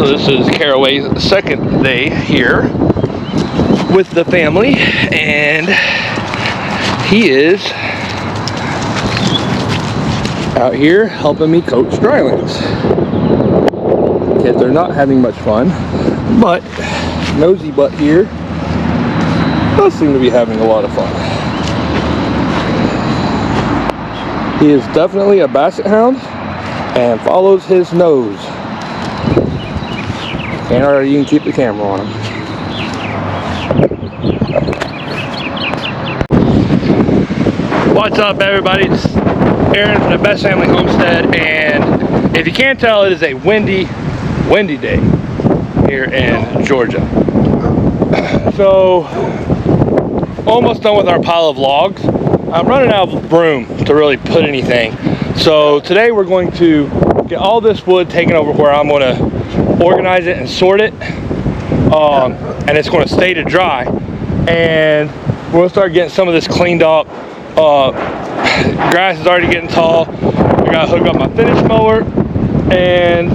So this is Caraway's second day here with the family, and he is out here helping me coach drylings. Kids are not having much fun, but Nosy Butt here does seem to be having a lot of fun. He is definitely a basset hound and follows his nose. And already you can keep the camera on him. What's up, everybody? It's Aaron from the Best Family Homestead, and if you can't tell, it is a windy day here in Georgia. So, almost done with our pile of logs. I'm running out of room to really put anything. So today we're going to get all this wood taken over where I'm going to organize it and sort it, and it's going to stay to dry, and we're going to start getting some of this cleaned up. Grass is already getting tall. I got to hook up my finish mower and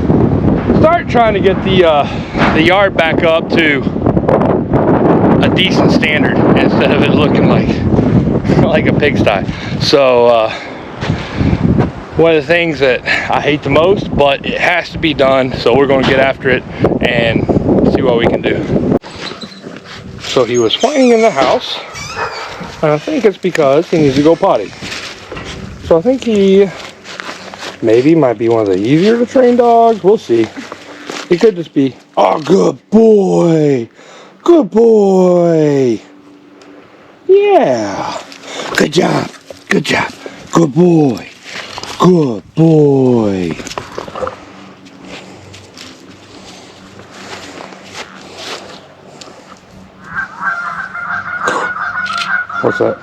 start trying to get the yard back up to a decent standard instead of it looking like a pigsty. So one of the things that I hate the most, but it has to be done, so we're going to get after it and see what we can do. So he was whining in the house, and I think it's because he needs to go potty. So I think he maybe might be one of the easier to train dogs. We'll see. He could just be, oh, good boy, good boy, yeah, good job, good boy. Good boy. What's that?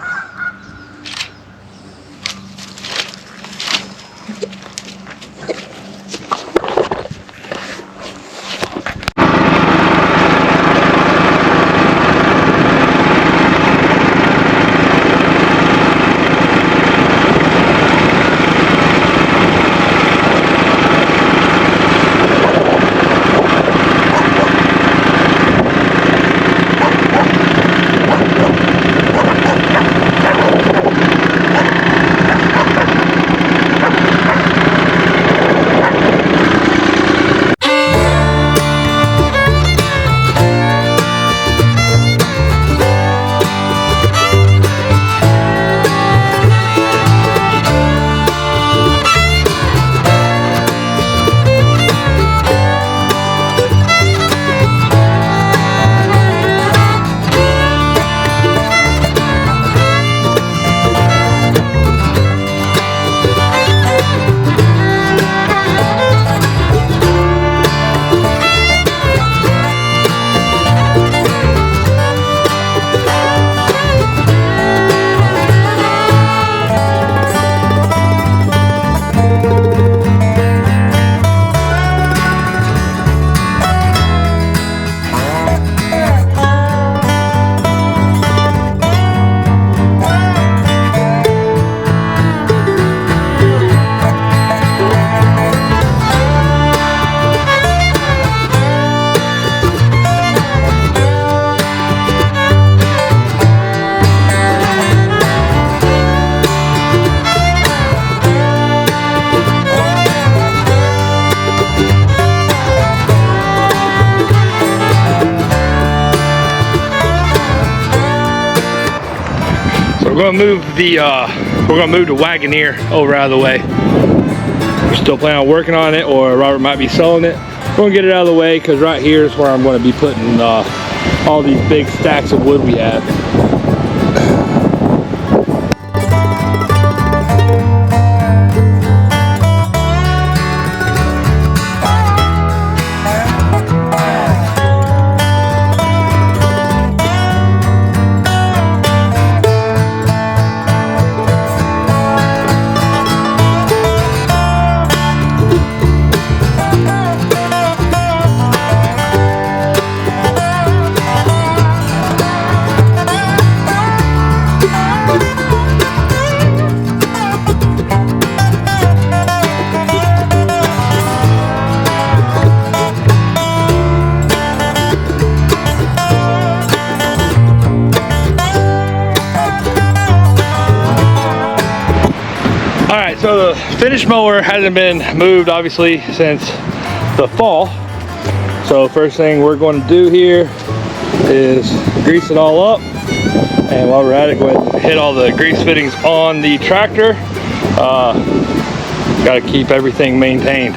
We're gonna move the Wagoneer over out of the way. We're still planning on working on it, or Robert might be selling it. We're gonna get it out of the way because right here is where I'm going to be putting all these big stacks of wood we have. so the finish mower hasn't been moved obviously since the fall. So first thing we're going to do here is grease it all up. And while we're at it, go ahead and hit all the grease fittings on the tractor. Got to keep everything maintained.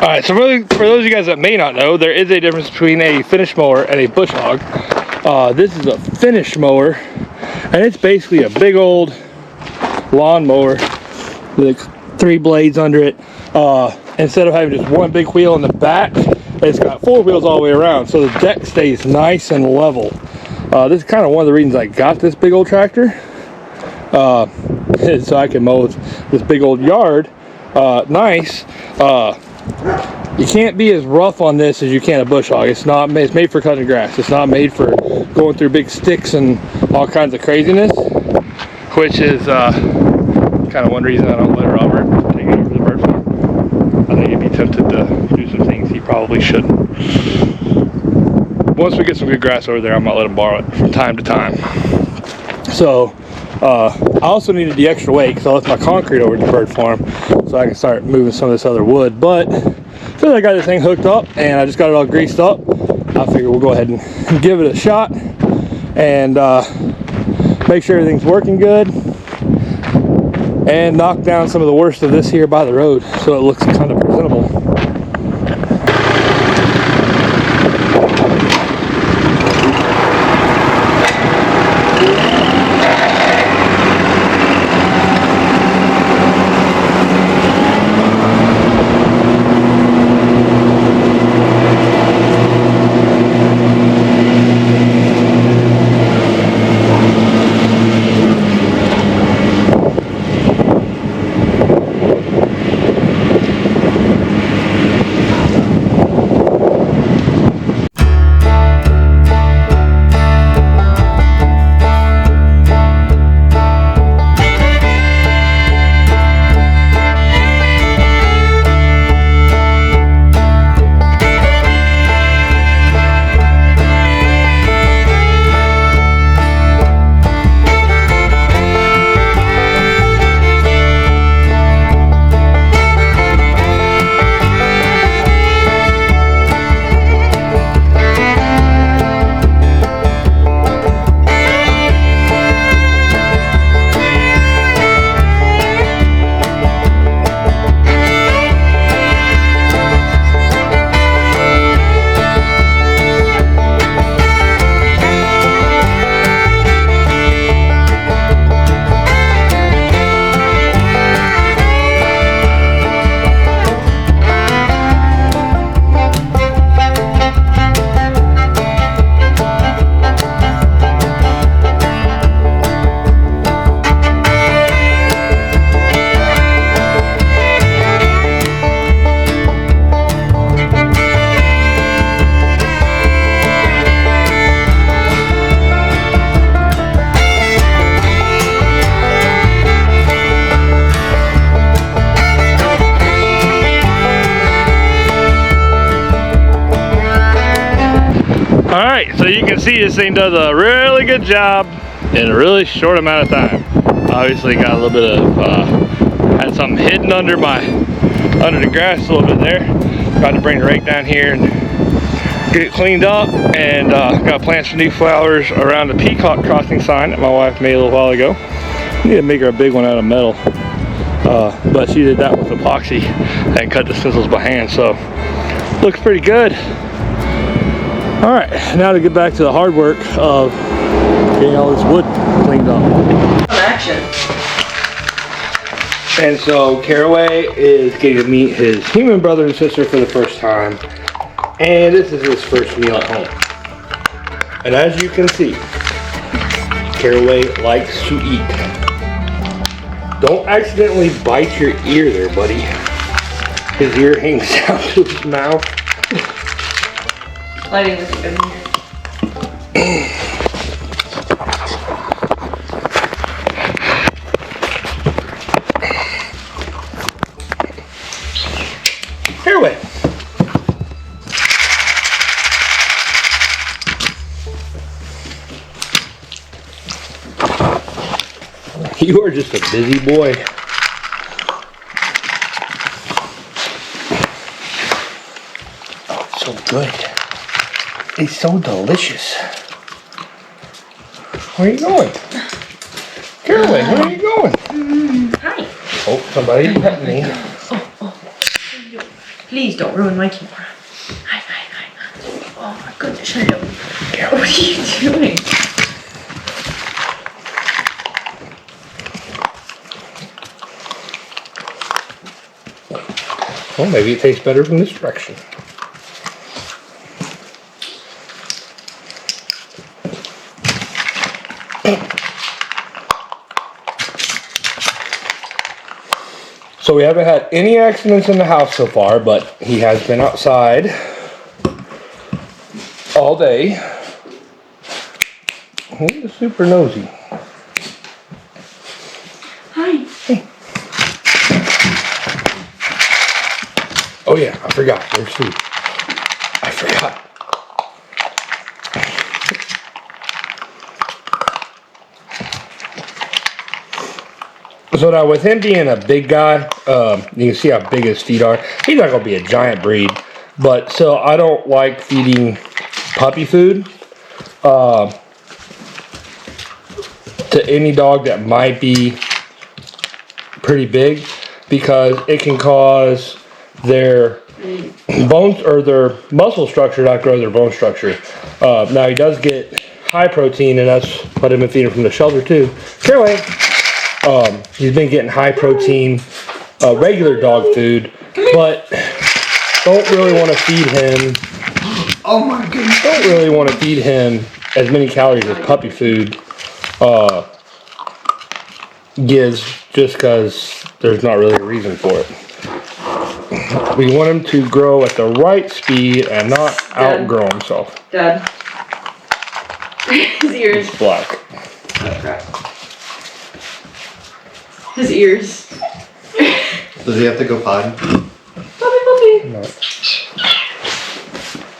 Alright, so for those of you guys that may not know, there is a difference between a finish mower and a bush hog. This is a finish mower, and it's basically a big old lawn mower with 3 blades under it. Instead of having just one big wheel in the back, it's got 4 wheels all the way around, so the deck stays nice and level. This is kind of one of the reasons I got this big old tractor, so I can mow this big old yard nice. You can't be as rough on this as you can a bush hog. It's made for cutting grass. It's not made for going through big sticks and all kinds of craziness, which is kind of one reason I don't let Robert take it over the bird farm. I think he'd be tempted to do some things he probably shouldn't. Once we get some good grass over there, I might let him borrow it from time to time. So I also needed the extra weight because I left my concrete over at the bird farm so I can start moving some of this other wood. But since I got this thing hooked up and I just got it all greased up, I figure we'll go ahead and give it a shot and make sure everything's working good and knock down some of the worst of this here by the road so it looks kind of presentable. Alright, so you can see this thing does a really good job in a really short amount of time. Obviously got a little bit of, had something hidden under the grass a little bit there. Got to bring the rake down here and get it cleaned up, and got to plant some new flowers around the peacock crossing sign that my wife made a little while ago. I need to make her a big one out of metal. But she did that with epoxy and cut the stencils by hand, so looks pretty good. All right, now to get back to the hard work of getting all this wood cleaned up. Action. And so Caraway is getting to meet his human brother and sister for the first time, and this is his first meal at home. And as you can see, Caraway likes to eat. Don't accidentally bite your ear there, buddy. His ear hangs down to his mouth. Lighting this good here. Caraway. You are just a busy boy. Oh, it's so good. It's so delicious. Where are you going? Caraway, where are you going? Hi. Oh, somebody's petting me. Please don't ruin my camera. Hi. Oh my goodness, hello. What are you doing? Well, maybe it tastes better from this direction. So we haven't had any accidents in the house so far, but he has been outside all day. He's super nosy. Hi. Hey. Oh yeah, I forgot. There's food. I forgot. So now with him being a big guy, you can see how big his feet are. He's not going to be a giant breed. But so I don't like feeding puppy food to any dog that might be pretty big, because it can cause their bones or their muscle structure not grow their bone structure. Now he does get high protein, and that's what I've been feeding from the shelter too. Caraway. He's been getting high protein, regular dog food, but don't really want to feed him. Oh my goodness. Don't really want to feed him as many calories as puppy food gives, just because there's not really a reason for it. We want him to grow at the right speed and not outgrow himself. Dad. His ears. He's black. Oh crap. His ears. Does he have to go potty? Puppy. No.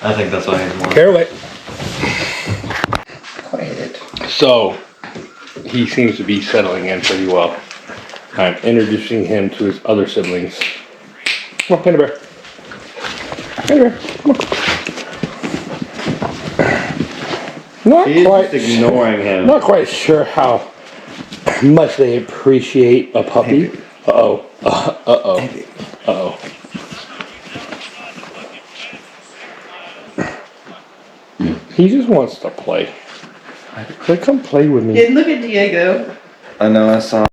I think that's why he's more. Caraway. Quiet. So, he seems to be settling in pretty well. I'm introducing him to his other siblings. Come on, Panda Bear. Panda Bear, come on. He's just ignoring him. Not quite sure how much they appreciate a puppy. Uh-oh. Uh-oh. Uh-oh. He just wants to play. Like, come play with me. Yeah, look at Diego. I know, I saw.